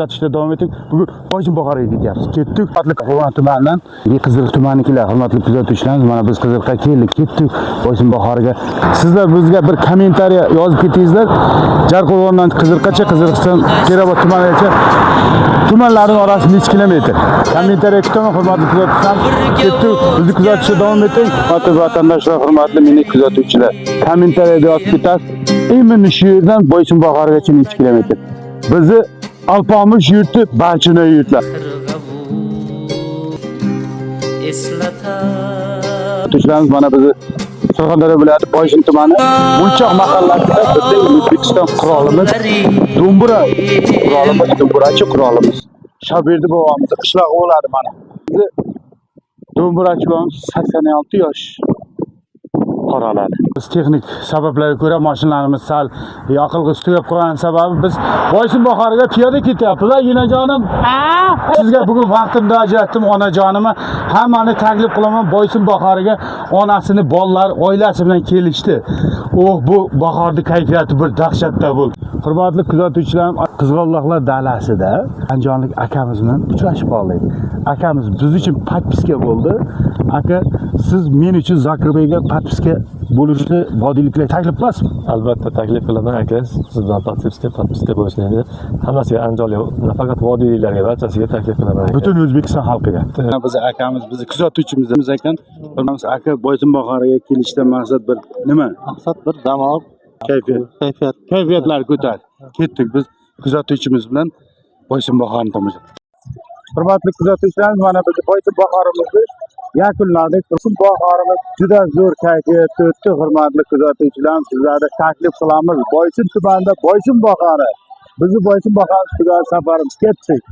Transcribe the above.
Kuzatishda davom etdik. Bugun Boysun Bahoriga ketyapmiz. Ketdik. Qo'rg'on tumanidan Qiziriq tumanikilar, hurmatli kuzatuvchilarimiz, mana biz Qiziriqqa keldik, ketdik Boysun Bahoriga. Sizlar bizga bir kommentariy yozib ketingizlar. Jarqo'rg'ondan Qiziriqgacha, Qiziriqdan Kerobod tumanigacha tumanlarning orasi necha kilometr? Kommentariy kutaman, hurmatli kuzatuvchilar. Ketdik. Bizni kuzatishda davom eting. Hurmatli vatandoshlar, hurmatli mening kuzatuvchilar. Kommentariyada yozib ketasiz. Imini shu yerdan Boysun Bahorigacha necha kilometr? Bizni Alpamış yurti, Barchinoy yurtlar. Tuşlarımız mana bizi Surxondaryo viloyati Boysun tumani Munchoq mahallasida bizning O'zbekiston qurolimiz Do'mbira qurolimiz, Do'mbirachi qurolimiz. Shabirdi bobomiz qishlog'i bo'ladi mana. Bizi Do'mbirachi bobomiz 86 yosh qaraladi. Biz texnik sabablarga ko'ra mashinalarimiz sal yoqilg'i tugab qolgan sababi biz Boysun Bahoriga piyoda ketyapmiz. Yinajonim, sizga bugun vaqtimni ajratdim onajonimni. Hammani taklif qilaman Boysun Bahoriga. Onasini, bolalar, oilasi bilan kelishdi. Bu bahorning kayfiyati bir dahshatda bo'ldi. Hurmatli kuzatuvchilarim, Qizg'aldoqlar dalasida Andijonlik akamiz bilan uchrashib qoldik. Akamiz biz uchun podpiska bo'ldi. Aka, siz men uchun Zokirbayga podpiska bo'lishni vodiyliklarga taklif qilasizmi? Albatta taklif qilaman aka. Sizdan podpiska bo'lishni hammasiga Andijonlik, nafaqat vodiyliklarga, barchasiga taklif qilaman. Butun O'zbekiston xalqiga. Biz akamiz, bizni kuzatuvchimiz ekan. Bilamiz aka, Boysun Bahoriga kelishdan maqsad bir nima? Maqsad bir dam olib, kayfiyatlar ko'tar. Ketdik biz kuzatuvchimiz bilan Boysun Bahoriga tomosha. Hurmatli kuzatuvchilarimiz, mana biz Boysun Bahorimizni yakunladik. Boysun Bahorimiz juda zo'r kayfiyatda o'tdi. Hurmatli kuzatuvchilarimiz, sizlarga taklif qilamiz Boysun tumanida Boysun Bahori. Bizni Boysun Bahori safarimiz ketdik.